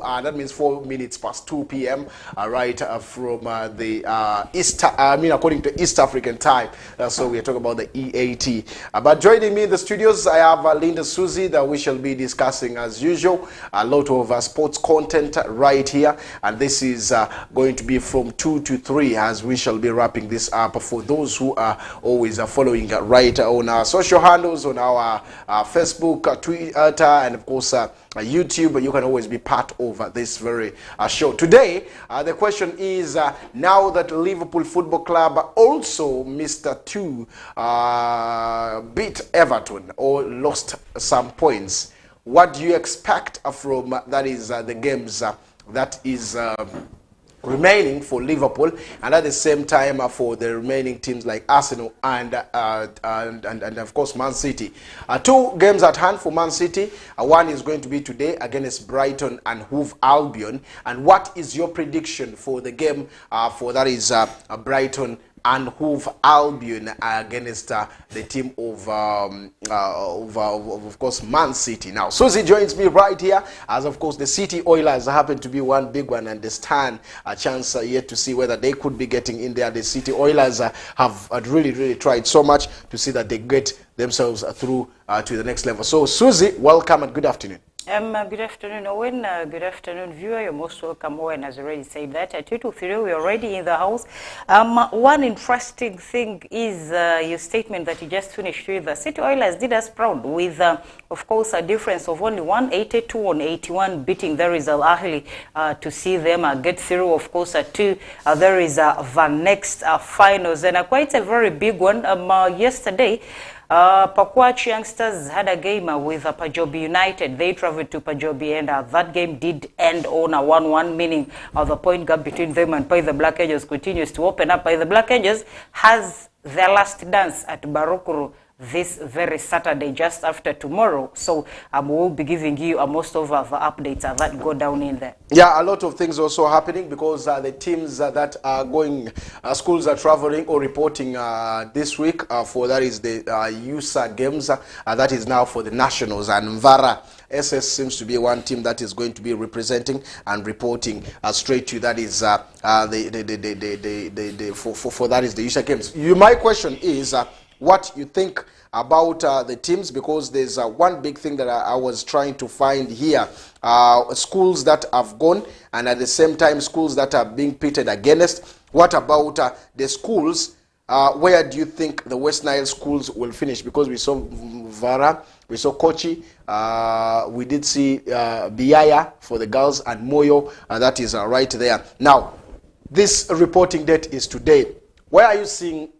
that means 4 minutes past 2 p.m. Right from the according to East African time. So we are talking about the EAT. But joining me in the studios, I have Linda Susie, that we shall be discussing as usual a lot of sports content right here, and this is going to be from 2 to 3 as we shall be wrapping this up for those who are always following right on our social handles, on our Facebook, Twitter, and of course YouTube. You can always be part of this very show. Today, the question is, now that Liverpool Football Club also missed to beat Everton or lost some points, what do you expect from the games that is remaining for Liverpool, and at the same time for the remaining teams like Arsenal and of course Man City? 2 games at hand for Man City. One is going to be today against Brighton and Hove Albion. And what is your prediction for the game for Brighton and Hove Albion against the team of course, Man City? Now, Susie joins me right here, as of course the City Oilers happen to be one big one, and they stand a chance yet to see whether they could be getting in there. The City Oilers have really tried so much to see that they get themselves through to the next level. So, Susie, welcome and good afternoon. Good afternoon, Owen. Good afternoon, viewer. You're most welcome. Owen has already said that. At 2 to 3, we're already in the house. One interesting thing is your statement that you just finished with. The City Oilers did us proud with, of course, a difference of only 182 on 81, beating there is Al Ahly to see them get through, of course, to there is the next finals. And quite a very big one. Yesterday, Pakwach youngsters had a game with Pajobi United. They traveled to Pajobi, and that game did end on a 1-1, meaning the point gap between them and Pai the Black Angels continues to open up. Pai the Black Angels has their last dance at Barukuru this very Saturday, just after tomorrow. So we'll be giving you most of the updates that go down in there. Yeah, a lot of things also happening because the teams that are going, schools are traveling or reporting this week for that is the USA games. That is now for the nationals, and Mvara SS seems to be one team that is going to be representing and reporting straight to that is for that is the USA games. My question is what you think about the teams, because there's one big thing that I was trying to find here. Schools that have gone, and at the same time schools that are being pitted against. What about the schools? Where do you think the West Nile schools will finish? Because we saw Vara, we saw Kochi, we did see Biaya for the girls, and Moyo, that is right there. Now, this reporting date is today. Where are you seeing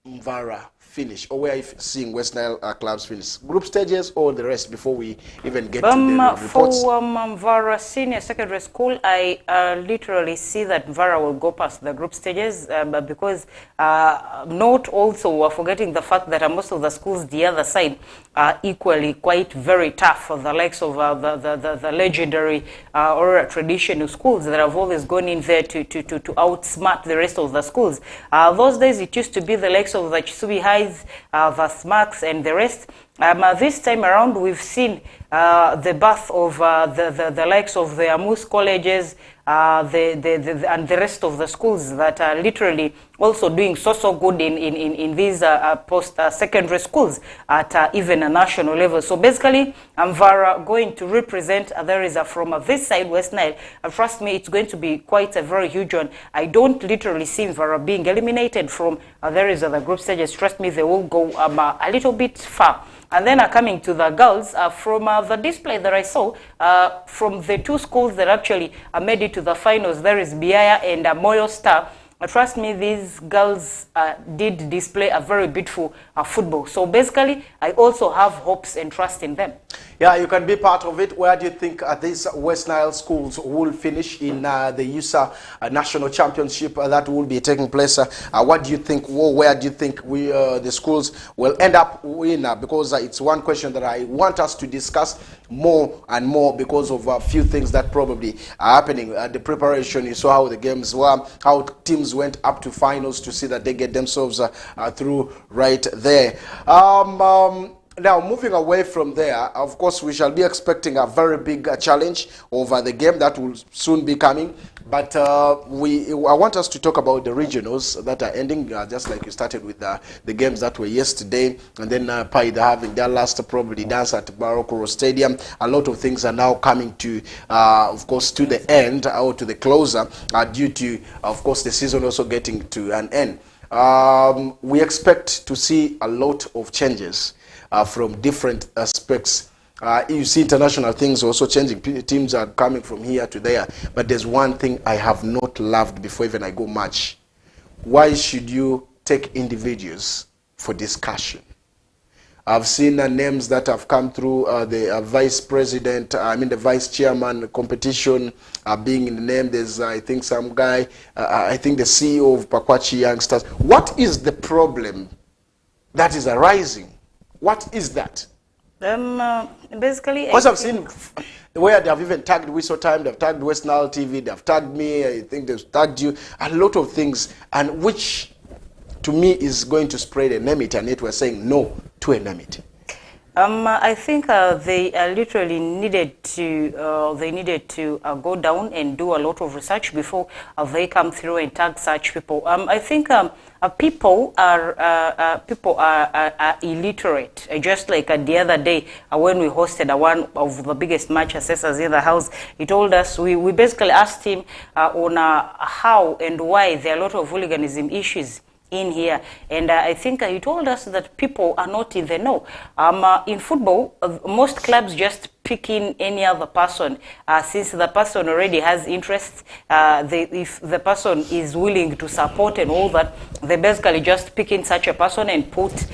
Mvara finish, or where are you seeing West Nile clubs finish? Group stages or the rest before we even get to the reports? For Mvara Senior Secondary School, I literally see that Mvara will go past the group stages, but because note also we're forgetting the fact that most of the schools the other side are equally quite very tough for the likes of the legendary or traditional schools that have always gone in there to outsmart the rest of the schools. Those days it used to be the likes of the Chisubi Highs, the Smacks and the rest. This time around, we've seen the birth of the likes of the Amus colleges, and the rest of the schools that are literally also doing so good in these post-secondary schools at even a national level. So basically, Mvara going to represent there is from this side, West Nile. Trust me, it's going to be quite a very huge one. I don't literally see Mvara being eliminated from there is the group stages. Trust me, they will go a little bit far. And then coming to the girls, from the display that I saw, from the 2 schools that actually made it to the finals, there is Biaya and Moyo Star. Trust me, these girls did display a very beautiful football. So basically, I also have hopes and trust in them. Yeah, you can be part of it. Where do you think these West Nile schools will finish in the USA National Championship that will be taking place? What do you think? Where do you think the schools will end up in? Because it's one question that I want us to discuss more and more because of a few things that probably are happening. The preparation, you saw how the games were, how teams went up to finals to see that they get themselves through right there. Now, moving away from there, of course, we shall be expecting a very big challenge over the game that will soon be coming. But I want us to talk about the regionals that are ending, just like you started with the games that were yesterday, and then Paida having their last probably dance at Barokoro Stadium. A lot of things are now coming to, of course, to the end or to the closer due to, of course, the season also getting to an end. We expect to see a lot of changes from different aspects. You see international things also changing. Teams are coming from here to there. But there's one thing I have not loved before even I go match. Why should you take individuals for discussion? I've seen names that have come through, the vice president, the vice chairman competition being in the name. There's, I think, some guy, I think the CEO of Pakwachi Youngsters. What is the problem that is arising? What is that? Basically, because I've seen where they have even tagged Whistle Time, they've tagged West Nile TV, they've tagged me, I think they've tagged you, a lot of things, and which to me is going to spread enmity, and yet we're saying no to enmity. I think they literally needed to go down and do a lot of research before they come through and tag such people. I think people are illiterate. Just like the other day when we hosted one of the biggest match assessors in the house, he told us, we basically asked him on how and why there are a lot of hooliganism issues in here, and I think he told us that people are not in the know. In football, most clubs just pick in any other person since the person already has interest. If the person is willing to support and all that, they basically just pick in such a person and put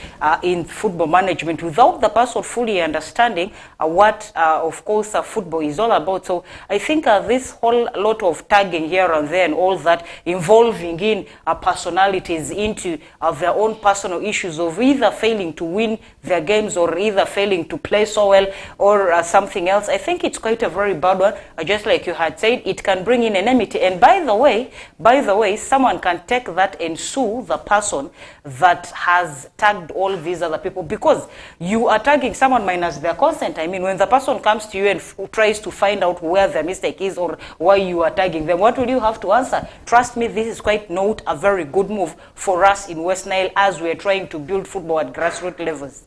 in football management without the person fully understanding what, of course, football is all about. So I think this whole lot of tagging here and there and all that, involving in personalities into their own personal issues of either failing to win their games or either failing to play so well or something else, I think it's quite a very bad one. Just like you had said, it can bring in enmity. And by the way, someone can take that and sue the person that has tagged all these other people, because you are tagging someone minus their consent. I mean, when the person comes to you and tries to find out where the mistake is or why you are tagging them, what will you have to answer? Trust me, this is quite not a very good move for us in West Nile as we are trying to build football at grassroots levels.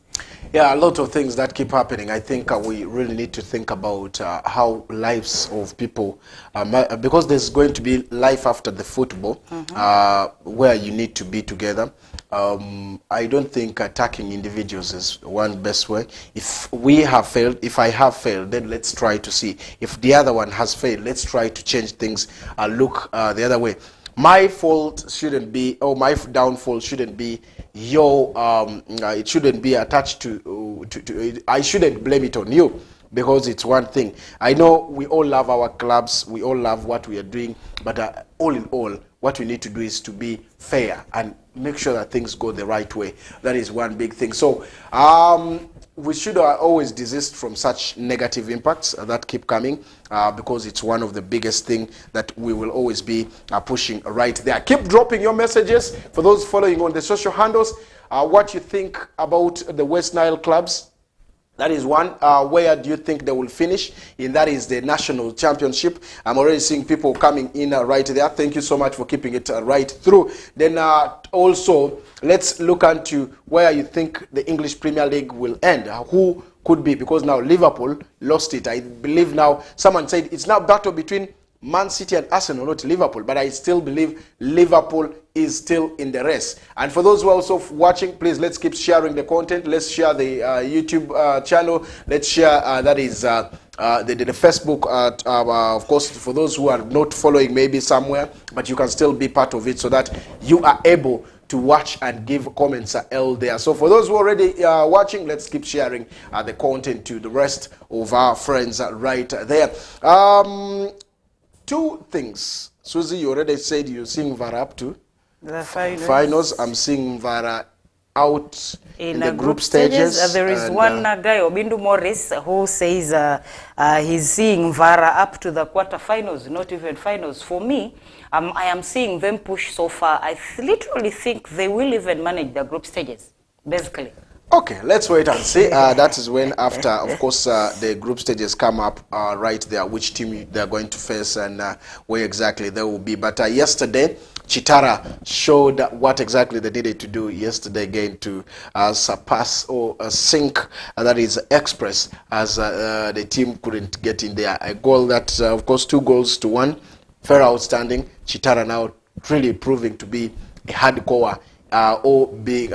Yeah, a lot of things that keep happening. I think we really need to think about how lives of people, because there's going to be life after the football, where you need to be together. I don't think attacking individuals is one best way. If we have failed, if I have failed, then let's try to see. If the other one has failed, let's try to change things, look the other way. My fault shouldn't be, or my downfall shouldn't be your, it shouldn't be attached to I shouldn't blame it on you, because it's one thing. I know we all love our clubs, we all love what we are doing, but all in all, what we need to do is to be fair and make sure that things go the right way. That is one big thing. So we should always desist from such negative impacts that keep coming, because it's one of the biggest things that we will always be pushing right there. Keep dropping your messages for those following on the social handles, what you think about the West Nile clubs. That is one. Where do you think they will finish? And that is the national championship. I'm already seeing people coming in right there. Thank you so much for keeping it right through. Then also, let's look into where you think the English Premier League will end. Who could be? Because now Liverpool lost it. I believe now, someone said it's now battle between Man City and Arsenal, not Liverpool, but I still believe Liverpool is still in the race. And for those who are also watching, please, let's keep sharing the content. Let's share the YouTube channel. Let's share, that is the Facebook, of course, for those who are not following maybe somewhere, but you can still be part of it so that you are able to watch and give comments there. So for those who are already watching, let's keep sharing the content to the rest of our friends right there. Two things. Susie, you already said you're seeing Vara up to the finals. I'm seeing Vara out in the group stages. There is one guy, Obindu Morris, who says he's seeing Vara up to the quarterfinals, not even finals. For me, I am seeing them push so far. I literally think they will even manage the group stages, basically. Okay, let's wait and see. That is when, after, of course, the group stages come up right there, which team they're going to face and where exactly they will be. But yesterday, Chitara showed what exactly they needed to do yesterday again to surpass or sink, that is Express, as the team couldn't get in there. A goal that, of course, 2-1, very outstanding. Chitara now really proving to be a hardcore or being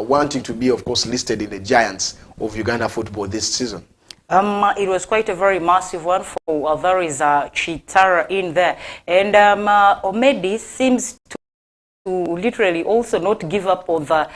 wanting to be, of course, listed in the giants of Uganda football this season. It was quite a very massive one for there is Chitara in there, and Omedi seems to literally also not give up on the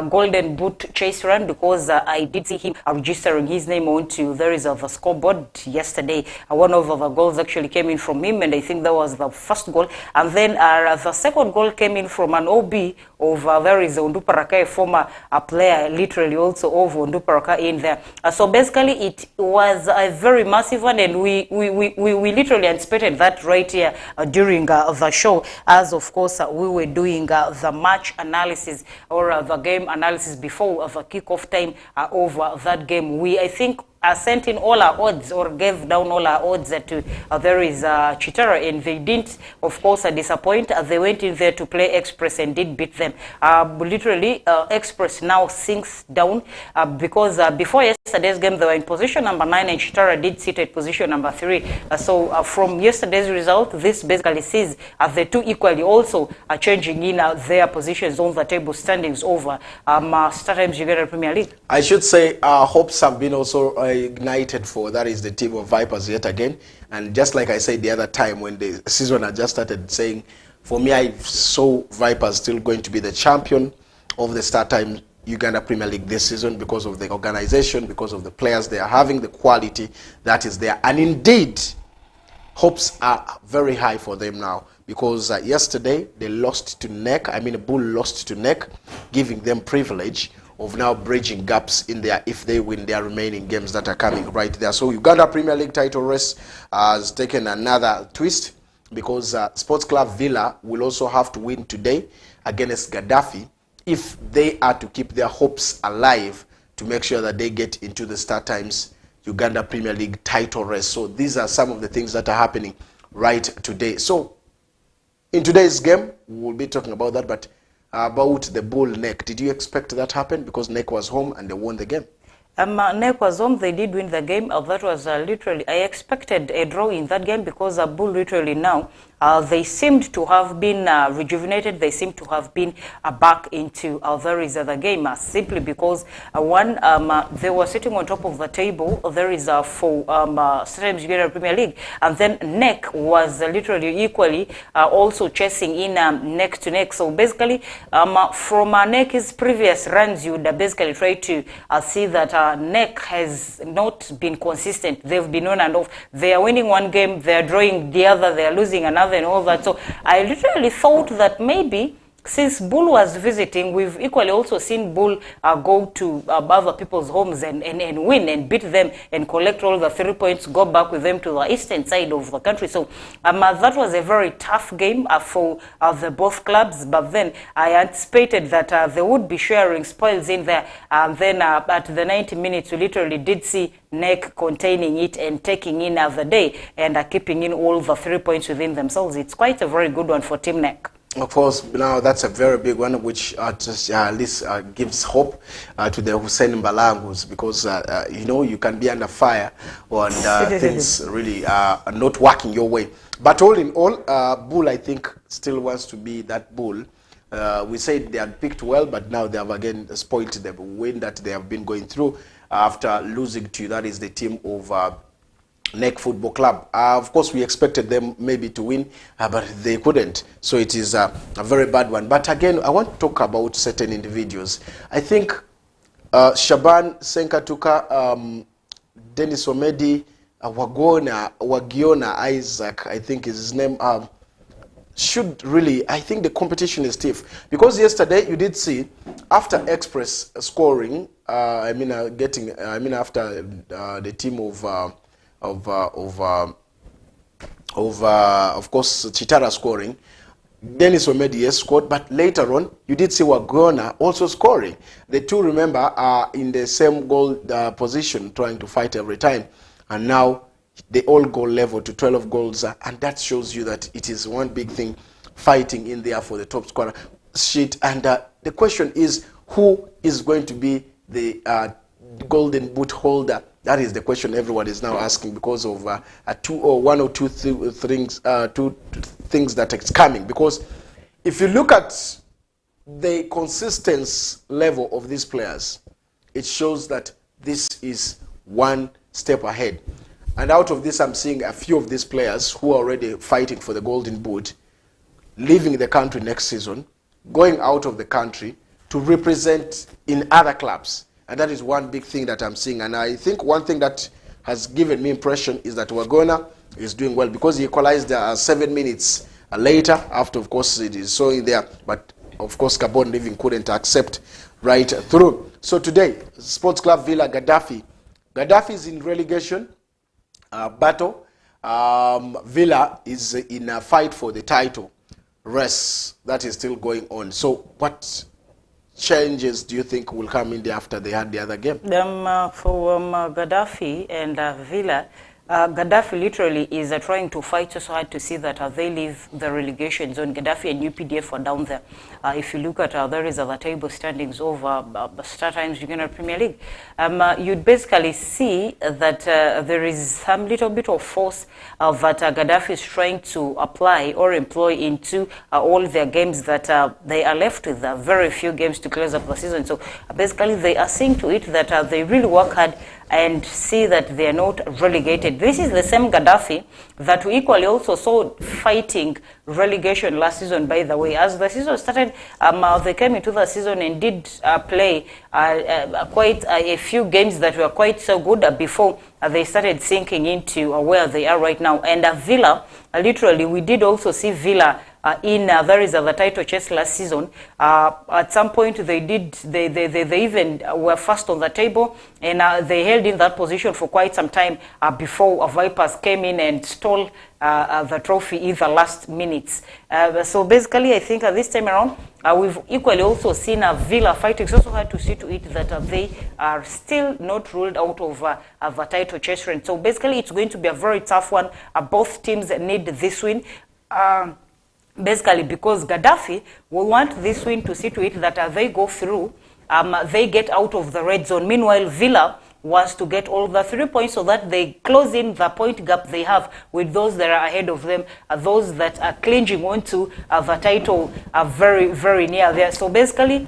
golden boot chase run, because I did see him registering his name onto there is the scoreboard yesterday. One of the goals actually came in from him, and I think that was the first goal. And then the second goal came in from an OB of there is Onduparaka, a former player, literally also of Onduparaka in there. So basically, it was a very massive one, and we literally anticipated that right here during the show, as of course we were doing the match analysis or the game analysis before the kickoff time over that game. I think sent in all our odds, or gave down all our odds to there is Chitara, and they didn't, of course, disappoint. They went in there to play Express and did beat them. Literally, Express now sinks down because before yesterday's game they were in position number 9 and Chitara did sit at position number 3. So from yesterday's result, this basically sees the two equally also changing in their positions on the table standings over StarTimes Uganda Premier League. I should say hopes have been also ignited for, that is the team of Vipers yet again. And just like I said the other time when the season had just started, saying for me I saw Vipers still going to be the champion of the StarTimes Uganda Premier League this season, because of the organization, because of the players they are having, the quality that is there. And indeed, hopes are very high for them now, because yesterday they lost to NEC. I mean, Bull lost to NEC, giving them privilege of now bridging gaps in there if they win their remaining games that are coming right there. So Uganda Premier League title race has taken another twist, because Sports Club Villa will also have to win today against Gaddafi if they are to keep their hopes alive to make sure that they get into the StarTimes Uganda Premier League title race. So these are some of the things that are happening right today. So in today's game, we'll be talking about that, but about the Bull NEC, did you expect that happen? Because NEC was home and they won the game. NEC was home, they did win the game. That was literally, I expected a draw in that game, because Bull literally now, they seemed to have been rejuvenated. They seem to have been back into there is the game, simply because one, they were sitting on top of the table. There is for StarTimes Uganda Premier League, and then NEC was literally equally also chasing in neck to neck. So basically, from NEC's previous runs, you would basically try to see that NEC has not been consistent. They've been on and off. They are winning one game, they are drawing the other, they are losing another, and all that. So I literally thought that maybe since Bull was visiting, we've equally also seen Bull go to other people's homes and win and beat them and collect all the 3 points, go back with them to the eastern side of the country. So that was a very tough game for the both clubs. But then I anticipated that they would be sharing spoils in there. And then at the 90 minutes, we literally did see NEC containing it and taking in the day and keeping in all the 3 points within themselves. It's quite a very good one for Team NEC. Of course, now that's a very big one, which just at least gives hope to the Hussein Mbalangus, because you know, you can be under fire and things really are not working your way. But all in all, Bull, I think, still wants to be that Bull. We said they had picked well, but now they have again spoiled the win that they have been going through after losing to, that is the team of NEC Football Club. Of course, we expected them maybe to win, but they couldn't. So it is a very bad one. But again, I want to talk about certain individuals. I think Shaban Senkatuka, Dennis Omedi, Wagiona Isaac, I think is his name, should really, I think the competition is stiff. Because yesterday you did see, after Express scoring, after the team of course Chitara scoring, Dennis Omedi, yes, scored, but later on, you did see Wagona also scoring. The two, remember, are in the same goal position, trying to fight every time. And now, they all go level to 12 goals, and that shows you that it is one big thing fighting in there for the top scorer sheet. And the question is, who is going to be the golden boot holder? That is the question everyone is now asking because of two things that is coming. Because if you look at the consistency level of these players, it shows that this is one step ahead. And out of this, I'm seeing a few of these players who are already fighting for the golden boot, leaving the country next season, going out of the country to represent in other clubs. And that is one big thing that I'm seeing. And I think one thing that has given me impression is that Wagona is doing well because he equalized 7 minutes later after, of course, it is showing there. But, of course, Gabon Living couldn't accept right through. So today, Sports Club Villa Gaddafi. Gaddafi is in relegation battle. Villa is in a fight for the title race that is still going on. So what changes do you think will come in there after they had the other game? For Gaddafi and Villa, Gaddafi literally is trying to fight so hard to see that they leave the relegation zone. Gaddafi and UPDF are down there. If you look at there is the table standings over Star Times Uganda Premier League, you'd basically see that there is some little bit of force that Gaddafi is trying to apply or employ into all their games that they are left with. Very few games to close up the season. So basically they are seeing to it that they really work hard and see that they are not relegated. This is the same Gaddafi that we equally also saw fighting relegation last season, by the way. As the season started, they came into the season and did play quite a few games that were quite so good before they started sinking into where they are right now. And Villa, literally, we did also see Villa in there is the title chase last season. At some point they even were first on the table, and they held in that position for quite some time before Vipers came in and stole the trophy in the last minutes. So basically I think this time around we've equally also seen Villa fighting so hard to see to it that they are still not ruled out of the title chase run. So basically it's going to be a very tough one. Both teams need this win. Basically, because Gaddafi will want this win to see to it that they go through, they get out of the red zone. Meanwhile, Villa wants to get all the 3 points so that they close in the point gap they have with those that are ahead of them, those that are clinging onto the title are very, very near there. So basically,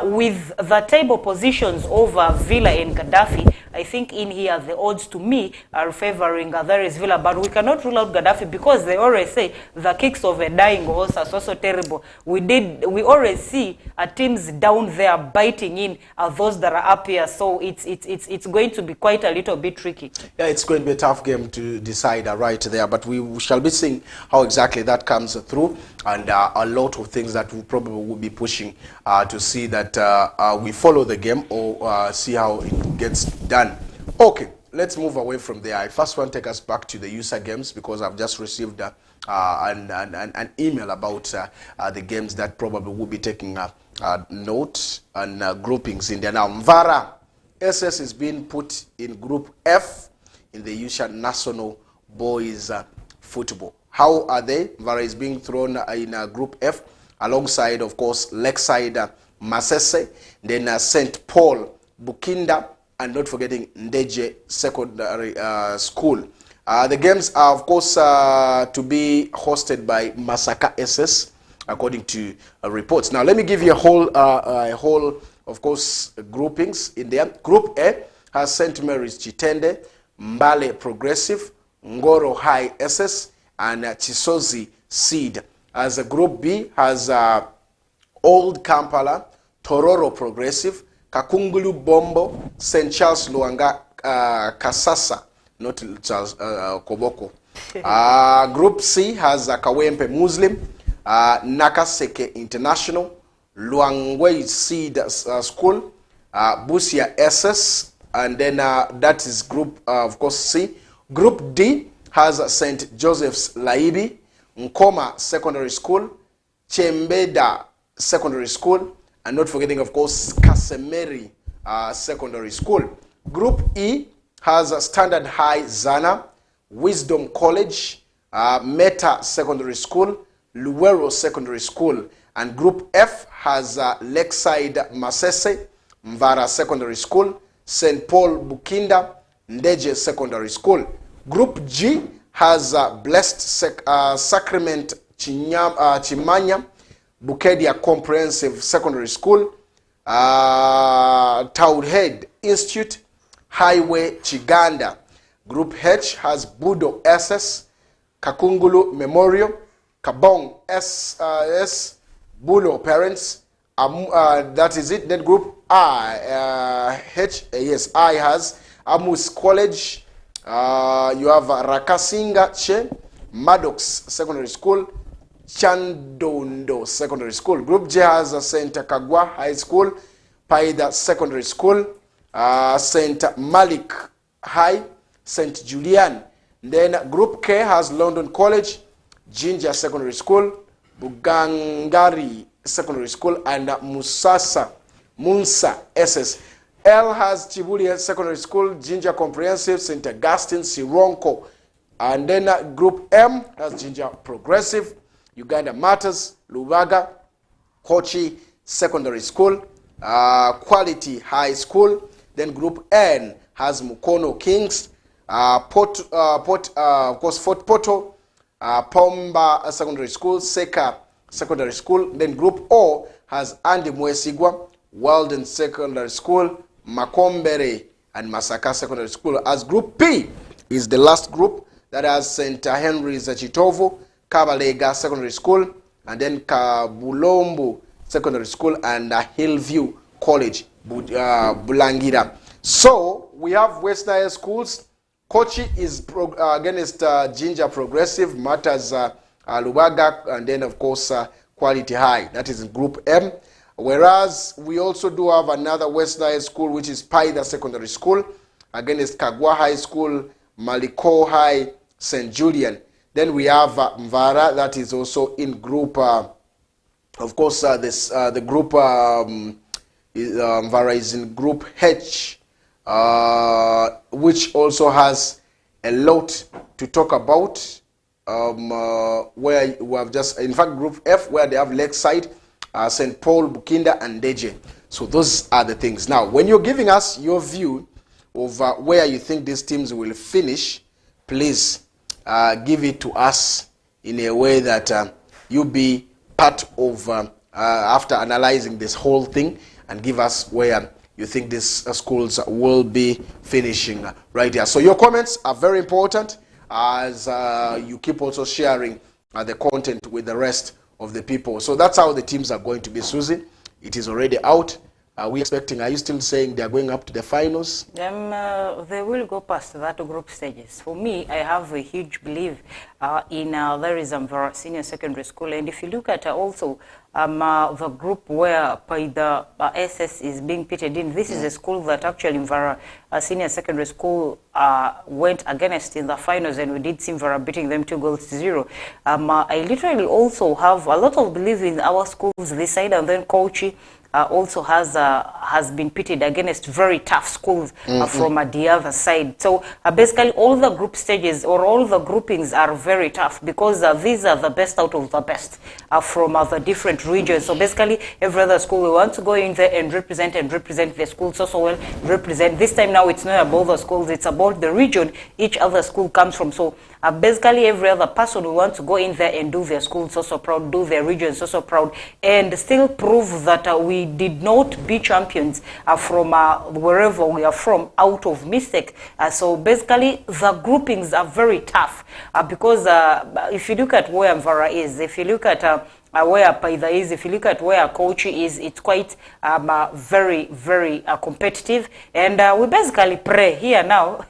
with the table positions over Villa and Gaddafi, I think in here the odds to me are favoring there is Villa, but we cannot rule out Gaddafi because they always say the kicks of a dying horse are so terrible. We always see teams down there biting in those that are up here, so it's going to be quite a little bit tricky. Yeah, it's going to be a tough game to decide right there, but we shall be seeing how exactly that comes through, and a lot of things that we probably will be pushing to see that we follow the game or see how it gets done. Okay, let's move away from there. I first want to take us back to the USA games because I've just received an email about the games that probably will be taking note and groupings in there. Now, Mvara SS is being put in Group F in the USA National Boys Football. How are they? Mvara is being thrown in Group F alongside, of course, Lakeside Masese, then St. Paul Bukinda, and not forgetting Ndeje Secondary School. The games are, of course, to be hosted by Masaka SS, according to reports. Now, let me give you a whole, of course, groupings in there. Group A has St. Mary's Chitende, Mbale Progressive, Ngoro High SS, and Chisozi Seed. As a Group B has Old Kampala, Tororo Progressive, Kakungulu Bombo, St. Charles Luanga Kasasa, not Charles Koboko. Group C has Kawempe Muslim, Nakaseke International, Luangwe Seed School, Busia SS, and then that is Group, of course, C. Group D has St. Joseph's Laibi, Nkoma Secondary School, Chembeda Secondary School, and not forgetting, of course, Kasemeri Secondary School. Group E has Standard High Zana, Wisdom College, Meta Secondary School, Luwero Secondary School, and Group F has Lakeside Masese, Mvara Secondary School, St. Paul Bukinda, Ndeje Secondary School. Group G has Blessed Sacrament Chimanya, Bukedia Comprehensive Secondary School, Taurhead Institute, Highway Chiganda. Group H has Budo SS, Kakungulu Memorial, Kabong S, Bulo Parents. That is it. Then Group I, I has Amus College. You have Rakasinga Che, Maddox Secondary School, Chandondo Secondary School. Group J has St. Kagwa High School, Paida Secondary School, St. Malik High, St. Julian. Then Group K has London College, Jinja Secondary School, Bugangari Secondary School, and Munsa SS. L has Chibulia Secondary School, Jinja Comprehensive, St. Augustine, Sironko. And then Group M has Jinja Progressive, Uganda Matters, Lubaga, Kochi Secondary School, Quality High School. Then Group N has Mukono Kings, of course Fort Poto, Pomba Secondary School, Seka Secondary School. Then Group O has Andy Mwesigwa, Walden Secondary School, Makombere, and Masaka Secondary School. As Group P is the last group that has St. Henry's Chitovo, Kabalega Secondary School, and then Kabulombo Secondary School, and Hillview College, Bulangira. So we have West Nile schools. Kochi is against Jinja Progressive, Matters Lubaga, and then of course Quality High. That is in Group M. Whereas we also do have another West Nile school, which is Paida Secondary School, against Kagwa High School, Maliko High, St. Julian. Then we have Mvara, that is also in Group, of course, the group Mvara is in Group H, which also has a lot to talk about, where we have just, in fact, Group F, where they have Lakeside, St. Paul, Bukinda, and Deje. So those are the things. Now, when you're giving us your view of where you think these teams will finish, please give it to us in a way that you be part of, after analyzing this whole thing, and give us where you think these schools will be finishing right here. So your comments are very important as you keep also sharing the content with the rest of the people. So that's how the teams are going to be, Susie. It is already out. Are we expecting, are you still saying they are going up to the finals? They will go past that group stages. For me, I have a huge belief in there is Mvara Senior Secondary School. And if you look at also the group where the SS is being pitted in, this is a school that actually Mvara Senior Secondary School went against in the finals, and we did see Mvara beating them 2-0. I literally also have a lot of belief in our schools this side, and then Kochi also has been pitted against very tough schools from the other side. So basically all the group stages or all the groupings are very tough because these are the best out of the best from the different regions. So basically every other school we want to go in there and represent the school so well, represent. This time now it's not about the schools, it's about the region each other school comes from. So basically every other person who wants to go in there and do their school so proud, do their region so proud, and still prove that we did not be champions from wherever we are from out of mistake. So basically the groupings are very tough because if you look at where Mvara is, if you look at where Paida is, if you look at where Kochi is, it's quite very, very competitive. And we basically pray here now.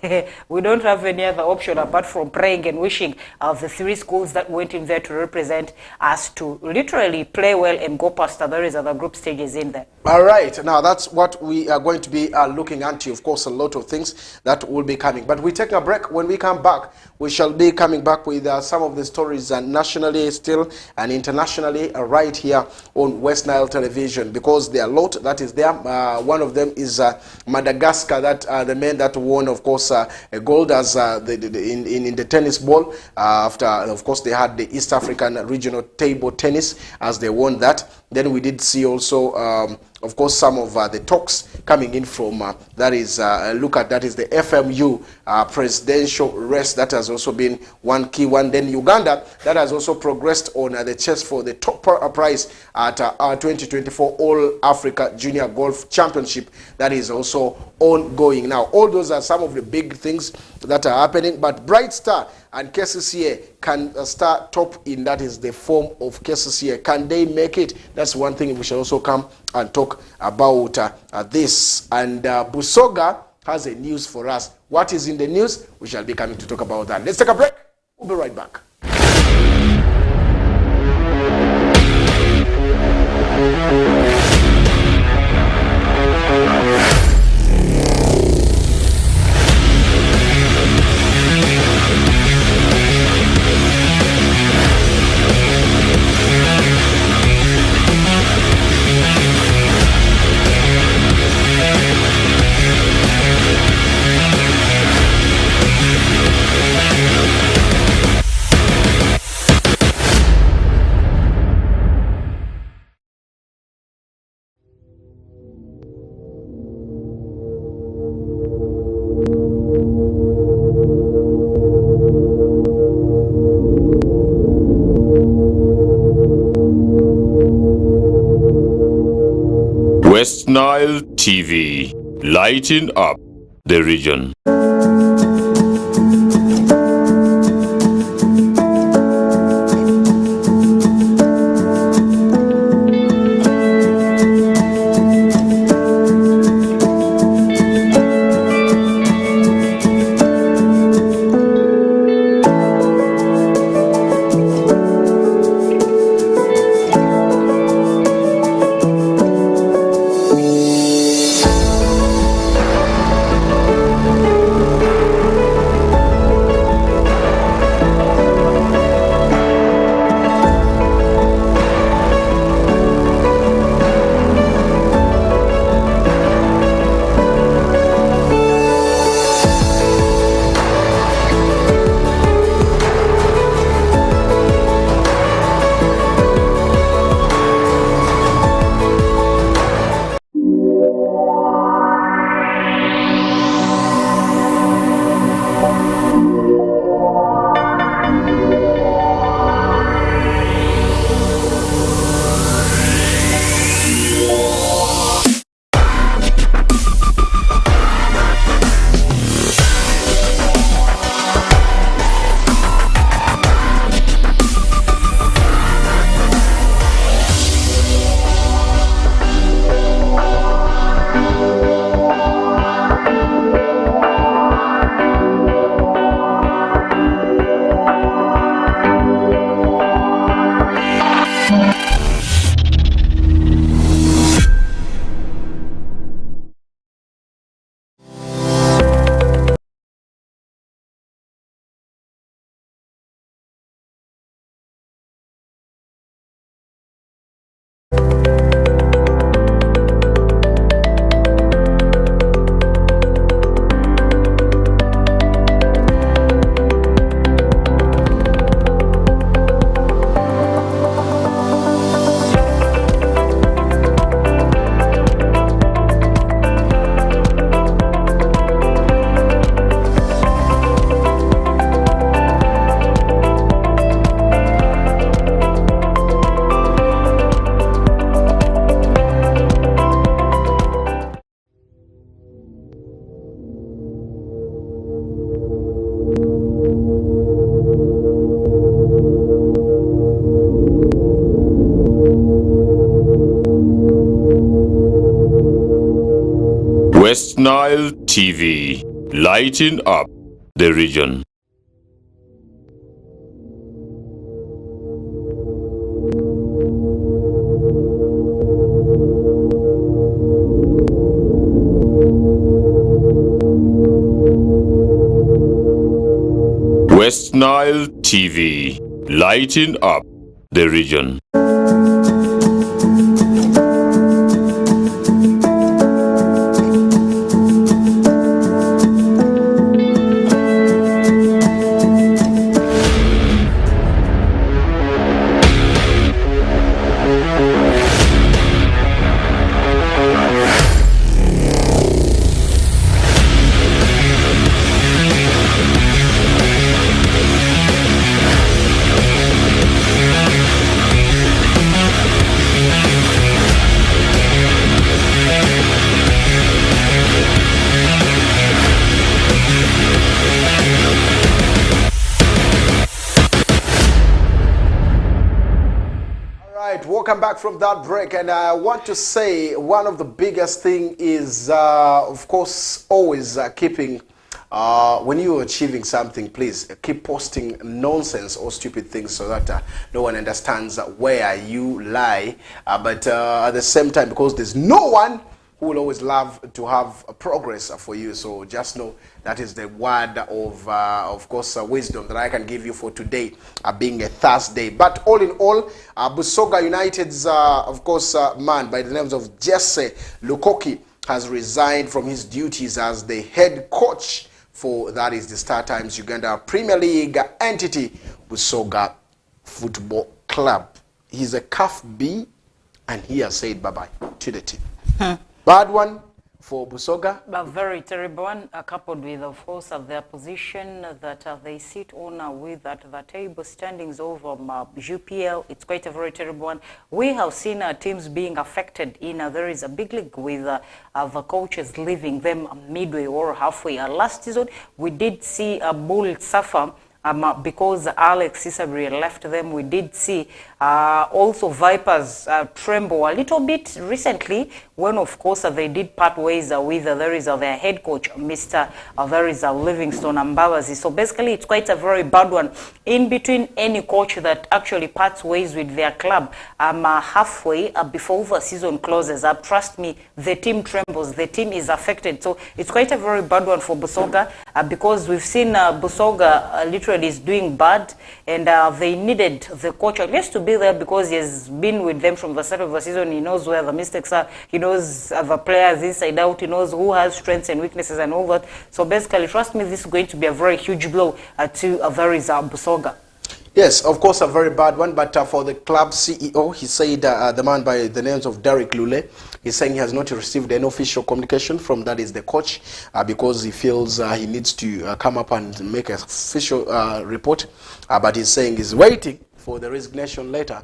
We don't have any other option apart from praying and wishing the three schools that went in there to represent us to literally play well and go past the other group stages in there. All right, now that's what we are going to be looking into. Of course, a lot of things that will be coming. But we take a break. When we come back, we shall be coming back with some of the stories nationally still and internationally right here on West Nile Television, because there are a lot that is there. One of them is Madagascar, that the men that won, of course, a gold as in the tennis ball after, of course, they had the East African regional table tennis as they won that. Then we did see also of course, some of the talks coming in from that is look at that is the FMU presidential race. That has also been one key one. Then Uganda, that has also progressed on the chase for the top prize at 2024 All Africa Junior Golf Championship. That is also ongoing now. All those are some of the big things that are happening. But Bright Star and KCCA can start top in, that is the form of KCCA. Can they make it? That's one thing we shall also come and talk about this. And Busoga has a news for us. What is in the news? We shall be coming to talk about that. Let's take a break. We'll be right back. West Nile TV, lighting up the region. West Nile TV, lighting up the region. West Nile TV, lighting up the region. Welcome back from that break, and I want to say one of the biggest thing is of course always keeping when you're achieving something, please keep posting nonsense or stupid things so that no one understands where you lie, but at the same time, because there's no one who will always love to have progress for you. So just know that is the word of course, wisdom that I can give you for today, being a Thursday. But all in all, Busoga United's, of course, man by the names of Jesse Lukoki has resigned from his duties as the head coach for, that is the Star Times Uganda Premier League entity, Busoga Football Club. He's a CAF B, and he has said bye-bye to the team. Bad one for Busoga. A very terrible one, coupled with, of course, their position that they sit on with at the table standings over UPL. It's quite a very terrible one. We have seen teams being affected in there is a big league with the coaches leaving them midway or halfway. Last season, we did see a Bull suffer because Alex Isabri left them. We did see also Vipers tremble a little bit recently when, of course, they did part ways with there is their head coach, Mr. There is Livingston Mbabazi. So basically, it's quite a very bad one. In between any coach that actually parts ways with their club halfway before the season closes, trust me, the team trembles, the team is affected. So it's quite a very bad one for Busoga because we've seen Busoga literally is doing bad, and they needed the coach at least to be there because he has been with them from the start of the season. He knows where the mistakes are, he knows the players inside out, he knows who has strengths and weaknesses and all that. So basically, trust me, this is going to be a very huge blow to there is Busoga. Yes, of course, a very bad one. But for the club CEO, he said, the man by the names of Derek Lule, he's saying he has not received any official communication from, that is the coach, because he feels he needs to come up and make an official report. But he's saying he's waiting for the resignation letter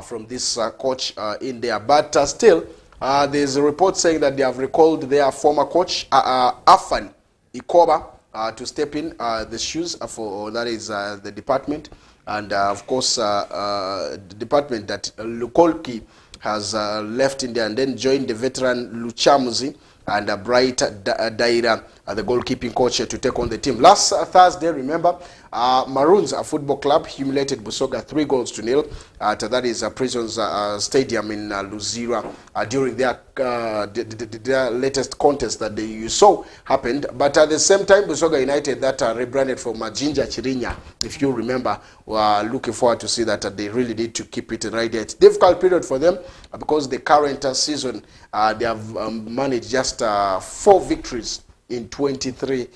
from this coach in there. But still, there's a report saying that they have recalled their former coach, Afan Ikoba, to step in the shoes for, that is the department. And of course, the department that Lukolki has left in there, and then joined the veteran Luchamuzi and Bright Daira, the goalkeeping coach, to take on the team. Last Thursday, remember, Maroons Football Club humiliated Busoga 3-0 at, that is Prisons Stadium in Luzira during their latest contest that you saw happened. But at the same time, Busoga United, that rebranded from Jinja Chirinya, if you remember, were looking forward to see that they really need to keep it right there. It's a difficult period for them because the current season, they have managed just 4 victories in 23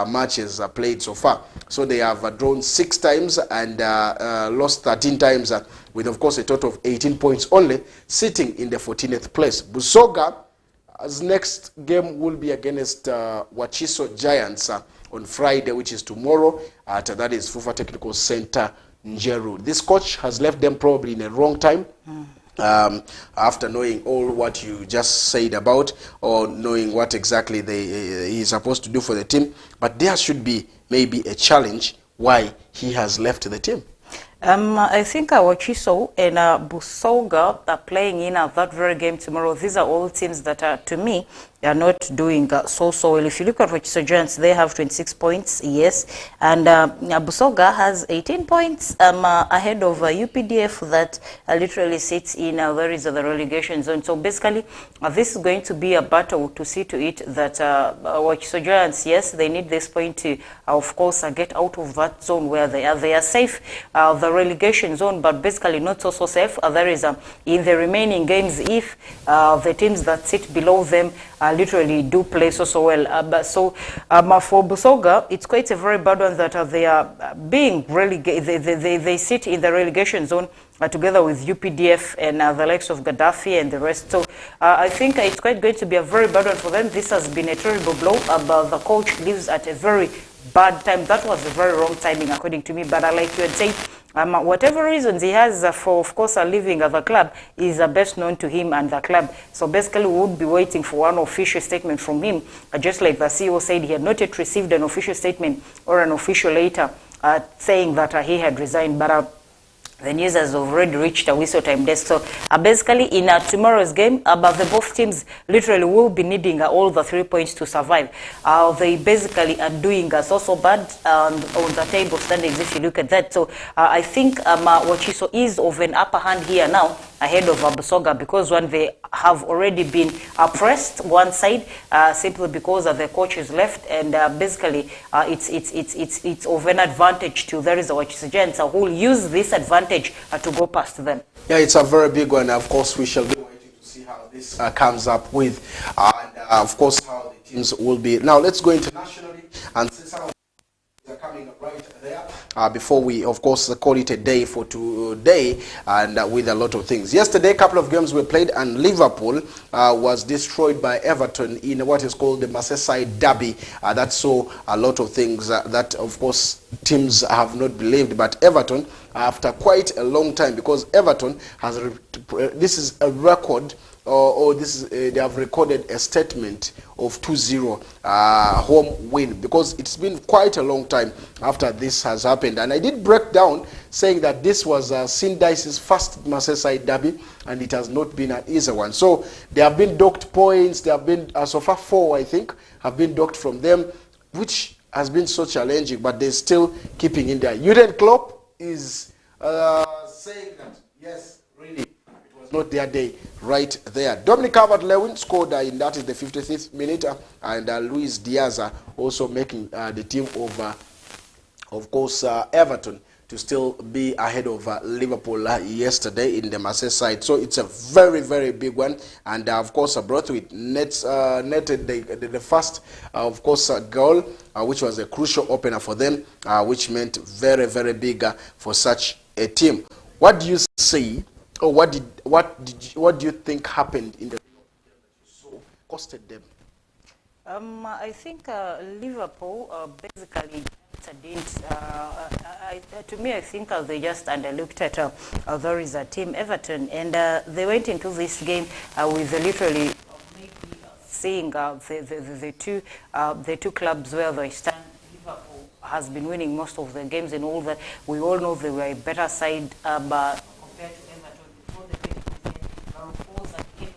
matches played so far. So they have drawn 6 times and lost 13 times, with, of course, a total of 18 points only, sitting in the 14th place. Busoga's next game will be against Wachiso Giants on Friday, which is tomorrow, at, that is Fufa Technical Center, Njeru. This coach has left them probably in a wrong time. After knowing all what you just said about, or knowing what exactly he's supposed to do for the team, but there should be maybe a challenge why he has left the team. I think Wachiso and Busoga are playing in that very game tomorrow. These are all teams that, to me, are not doing so well. If you look at Wachiso Giants, they have 26 points, yes, and Busoga has 18 points ahead of UPDF that literally sits in where is the relegation zone. So basically, this is going to be a battle to see to it that Wachiso Giants, yes, they need this point to, of course, get out of that zone where they are. They are safe, the relegation zone, but basically not so safe. There is in the remaining games, if the teams that sit below them literally do play so well. But so for Busoga, it's quite a very bad one that they are being relegated. They sit in the relegation zone together with UPDF and the likes of Gaddafi and the rest. So I think it's quite going to be a very bad one for them. This has been a terrible blow, but the coach lives at a very bad time. That was a very wrong timing, according to me. But like you had said, whatever reasons he has for, of course, leaving the club is best known to him and the club. So basically, we would be waiting for one official statement from him. Just like the CEO said, he had not yet received an official statement or an official letter saying that he had resigned. But the news has already reached a whistle time desk. So basically, in tomorrow's game, the both teams literally will be needing all the 3 points to survive. They basically are doing so bad on the table standings if you look at that. So I think Wachiso is of an upper hand here now ahead of Busoga, because when they have already been pressed one side simply because the coach is left, and basically it's of an advantage to there is a Wachiso Giants who will use this advantage to go past them. Yeah, it's a very big one. Of course, we shall be waiting to see how this comes up with, and of course, how the teams will be. Now, let's go internationally and see some of the are coming up right there before we, of course, call it a day for today, and with a lot of things. Yesterday, a couple of games were played, and Liverpool was destroyed by Everton in what is called the Merseyside Derby. That saw a lot of things that, of course, teams have not believed, but Everton, after quite a long time, because Everton has this is a record, or this is they have recorded a statement of 2-0 home win, because it's been quite a long time after this has happened. And I did break down saying that this was Sindice's first Merseyside derby, and it has not been an easy one. So they have been docked points. They have been so far 4, I think, have been docked from them, which has been so challenging, but they're still keeping in there. Jurgen Klopp is saying that, yes, really, it was not their day right there. Dominic Calvert-Lewin scored in that is the 55th minute, and Luis Diaz also making the team of course, Everton to still be ahead of Liverpool yesterday in the Merseyside. So it's a very, very big one. And of course, Braithwaite netted the first, of course, goal, which was a crucial opener for them, which meant very, very big for such a team. What do you see, or what do you think happened in the so costed them? I think Liverpool basically didn't. To me, I think they just underlooked at there is a team Everton, and they went into this game with literally seeing the two clubs where they stand. Liverpool has been winning most of the games and all that. We all know they were a better side, but compared to Everton before the game,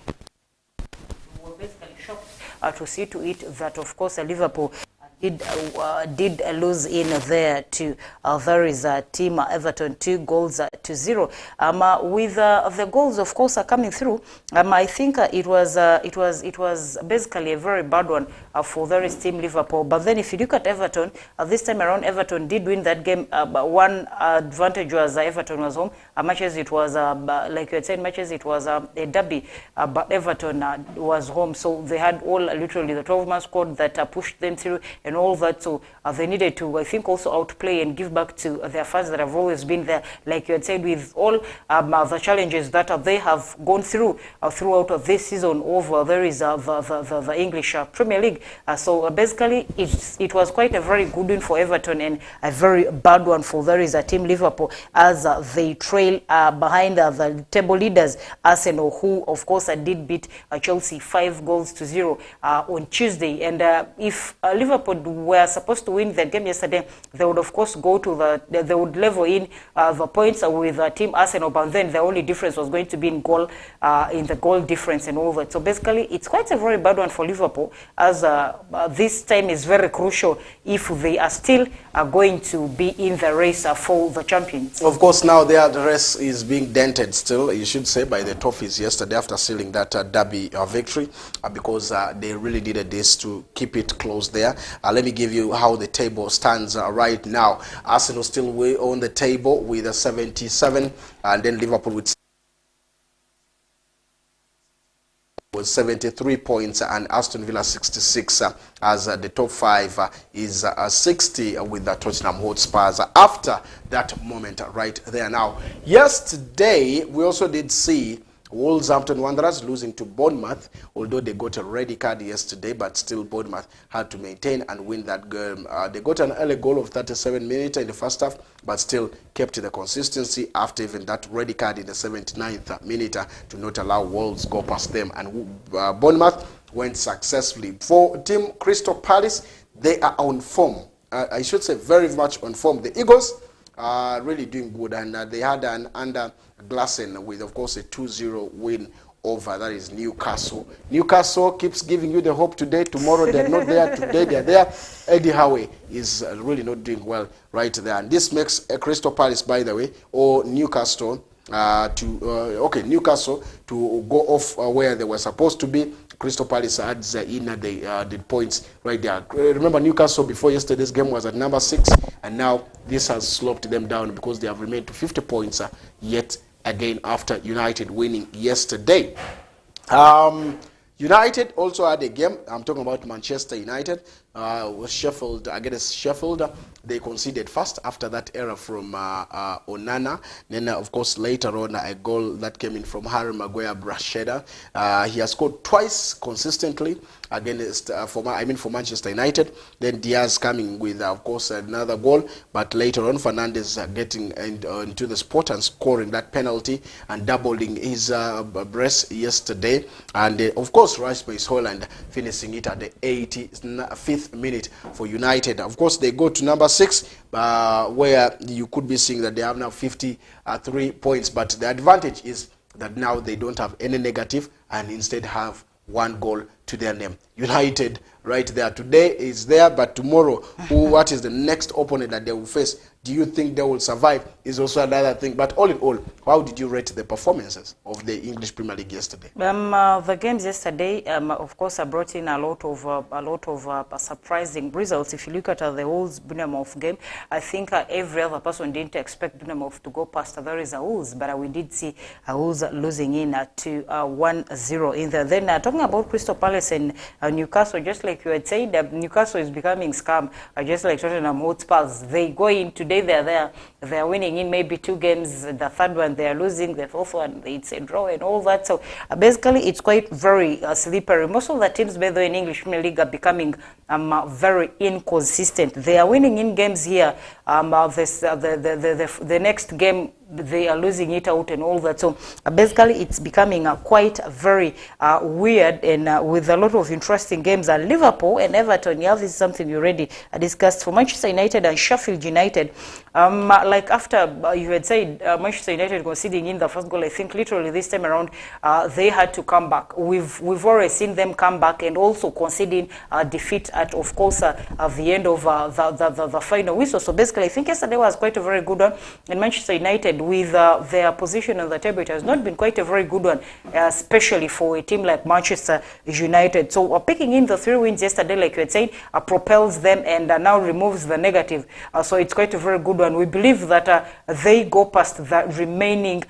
we were basically shocked to see to it that, of course, Liverpool did lose in there to there is a team Everton 2-0. With the goals, of course, are coming through. I think it was basically a very bad one for there is team Liverpool. But then if you look at Everton, this time around, Everton did win that game. But one advantage was Everton was home. Matches it was like you had said, matches it was a derby, but Everton was home, so they had all literally the 12-man squad that pushed them through and all that. So they needed to, I think, also outplay and give back to their fans that have always been there. Like you had said, with all the challenges that they have gone through throughout this season of there is the English Premier League. So basically, it was quite a very good win for Everton and a very bad one for there is a team Liverpool, as they trail behind the table leaders Arsenal, who of course did beat Chelsea 5-0 on Tuesday. And if Liverpool were supposed to win the game yesterday, they would of course go to they would level in the points with with Team Arsenal, but then the only difference was going to be in the goal difference and all that. So basically, it's quite a very bad one for Liverpool, as this time is very crucial if they are still going to be in the race for the champions. Of course, now the race is being dented still, you should say, by the Toffees yesterday after sealing that derby victory, because they really needed this to keep it close there. Let me give you how the table stands right now. Arsenal still way on the table with 77, and then Liverpool with 73 points, and Aston Villa 66 as the top 5 is 60 with the Tottenham Hotspurs after that moment right there. Now, yesterday we also did see Wolverhampton Wanderers losing to Bournemouth, although they got a red card yesterday, but still Bournemouth had to maintain and win that game. They got an early goal of 37 minutes in the first half, but still kept the consistency after even that red card in the 79th minute to not allow Wolves go past them. And Bournemouth went successfully. For Team Crystal Palace, they are on form. I should say very much on form. The Eagles are really doing good, and they had an under Glasson with, of course, a 2-0 win over, that is, Newcastle. Newcastle keeps giving you the hope today. Tomorrow they're not there. Today they're there. Eddie Howe is really not doing well right there. And this makes Crystal Palace, by the way, or Newcastle, Newcastle to go off where they were supposed to be. Crystal Palace adds in the points right there. Remember, Newcastle before yesterday's game was at number 6, and now this has sloped them down because they have remained to 50 points yet again after United winning yesterday. United also had a game. I'm talking about Manchester United. Sheffield against Sheffield. They conceded first after that error from Onana. Then, of course, later on, a goal that came in from Harry Maguire Brasheda. He has scored twice consistently against for Manchester United. Then Diaz coming with, of course, another goal. But later on, Fernandes getting into the spot and scoring that penalty and doubling his brace yesterday. And, of course, Rasmus Hojlund finishing it at the 85th minute for United. Of course, they go to number 6, where you could be seeing that they have now 53 points. But the advantage is that now they don't have any negative and instead have 1 goal to their name. United right there today is there, but tomorrow, what is the next opponent that they will face? Do you think they will survive is also another thing. But all in all, how did you rate the performances of the English Premier League yesterday? The games yesterday, of course, brought in a lot of surprising results. If you look at the Wolves Bournemouth game, I think every other person didn't expect Bournemouth to go past there is a Wolves, but we did see a Wolves losing in to 1-0 in there. Then talking about Crystal Palace and Newcastle, just like you had said, Newcastle is becoming scam, just like Tottenham Hotspurs. They go in today, they're winning in maybe 2 games, the third one they are losing, the fourth one it's a draw and all that. So basically it's quite very slippery. Most of the teams, by the way, in English Premier League are becoming very inconsistent. They are winning in games here. The next game they are losing it out and all that. So basically it's becoming quite very weird, and with a lot of interesting games. Liverpool and Everton, this is something we already discussed. For Manchester United and Sheffield United, like after you had said Manchester United conceding in the first goal, I think literally this time around they had to come back. We've already seen them come back and also conceding defeat at, of course, at the end of the final whistle. So basically I think yesterday was quite a very good one, and Manchester United with their position on the table, it has not been quite a very good one, especially for a team like Manchester United. So picking in the 3 wins yesterday, like you had said, propels them and now removes the negative. So it's quite a very good one. We believe that they go past the remaining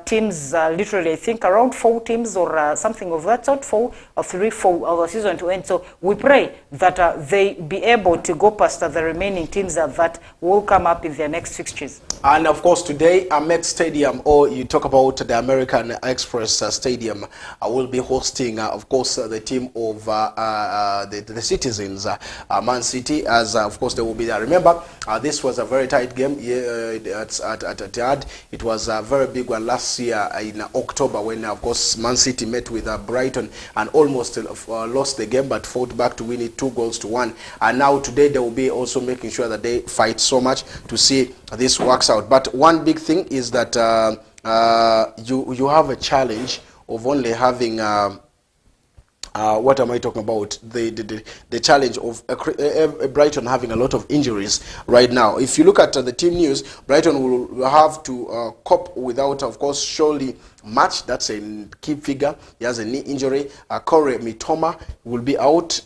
teams, literally I think around 4 teams or something of that sort, 4 or 3 for the season to end. So we pray that they be able to go past the remaining teams that will come up in their next fixtures. And of course today, Amex Stadium, or you talk about the American Express Stadium, will be hosting, of course, the team of the Citizens, Man City, as of course they will be there. Remember, this was a very tight game at Etihad. It was a very big one last year in October when, of course, Man City met with Brighton and almost lost the game, but fought back to win it 2-1. And now today they will be also making sure that they fight so much to see this works out. But one big thing is that you have a challenge of only having what am I talking about? The challenge of Brighton having a lot of injuries right now. If you look at the team news, Brighton will have to cope without, of course, surely Match. That's a key figure. He has a knee injury. Corey Mitoma will be out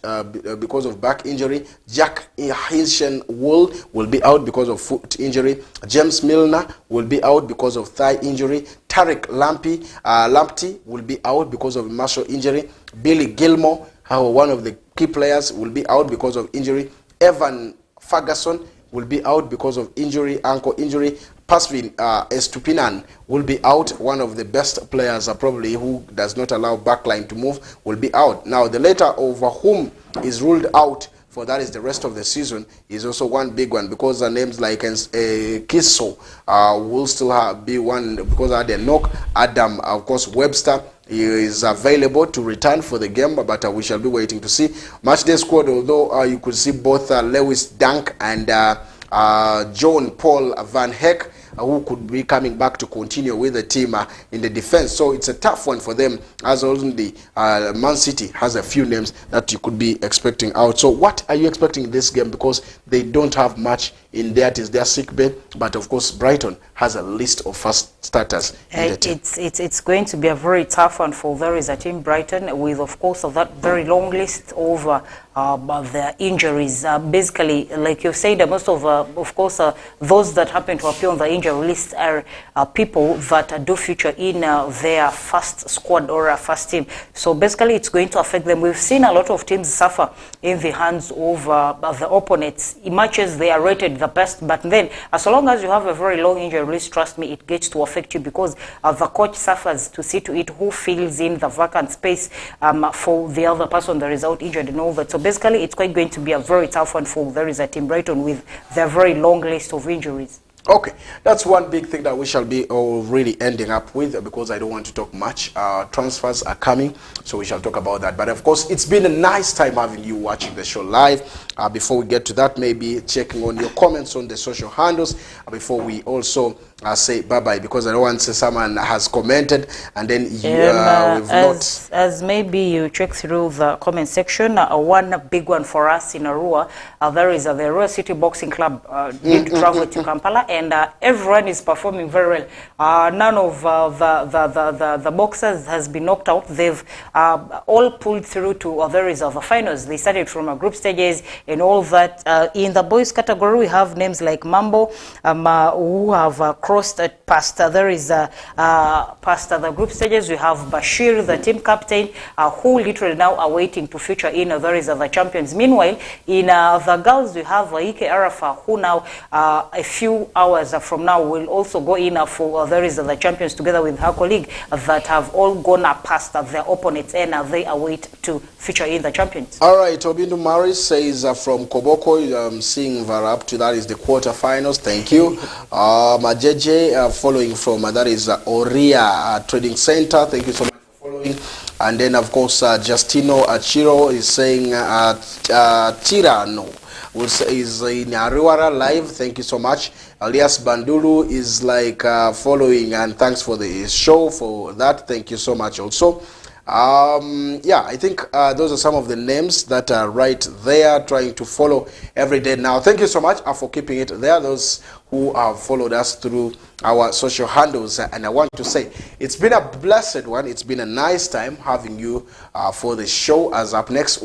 because of back injury. Jack Hinchen-Wool will be out because of foot injury. James Milner will be out because of thigh injury. Tarek Lamptey will be out because of muscle injury. Billy Gilmore, one of the key players, will be out because of injury. Evan Ferguson will be out because of injury, ankle injury. Pasvin Estupinan will be out. One of the best players, probably, who does not allow backline to move, will be out. Now, the later over whom is ruled out for that is the rest of the season is also one big one, because names like Kisso will still be one, because I had a knock. Adam, of course, Webster, he is available to return for the game, but we shall be waiting to see. Matchday squad, although you could see both Lewis Dunk and John Paul Van Heck, who could be coming back to continue with the team in the defense. So it's a tough one for them, as only Man City has a few names that you could be expecting out. So what are you expecting in this game? Because they don't have much in there. It is their sick bay, but of course Brighton has a list of first starters in the team. It's going to be a very tough one for there is a team Brighton, with of course that very long list of their injuries. Basically, like you said, most of course those that happen to appear on the injury list are people that do feature in their first squad or first team. So basically it's going to affect them. We've seen a lot of teams suffer in the hands of the opponents in matches they are rated the best, but then as long as you have a very long injury list, trust me, it gets to affect you, because the coach suffers to see to it who fills in the vacant space for the other person that is out injured and all that. So basically it's quite going to be a very tough one for there is a team Brighton with their very long list of injuries. Okay, that's one big thing that we shall be really ending up with, because I don't want to talk much. Transfers are coming, so we shall talk about that. But of course, it's been a nice time having you watching the show live. Before we get to that, maybe checking on your comments on the social handles before we also say bye-bye, because I don't want to say someone has commented and then we've not. As maybe you check through the comment section, one big one for us in Arua, there is the Arua City Boxing Club need to travel to Kampala, and everyone is performing very well. None of the boxers has been knocked out. They've all pulled through to there is the finals. They started from group stages and all that. In the boys category, we have names like Mambo, who have crossed past there is past the group stages. We have Bashir, the team captain, who literally now are waiting to feature in there is the champions. Meanwhile, in the girls, we have Ike Arafa, who now a few hours from now will also go in for there is the champions, together with her colleague, that have all gone past their opponents, and they await to feature in the champions. All right, Obindu Maris says from Koboko, seeing Vara up to that is the quarterfinals. Thank you. Majeje following from that is Oria Trading Center. Thank you so much for following. And then of course Justino Achiro is saying Tirano is in Ariwara live. Thank you so much. Alias Bandulu is like following, and thanks for the show for that. Thank you so much also. Yeah, I think those are some of the names that are right there trying to follow every day now. Thank you so much for keeping it there, those who have followed us through our social handles. And I want to say it's been a blessed one. It's been a nice time having you for the show. As up next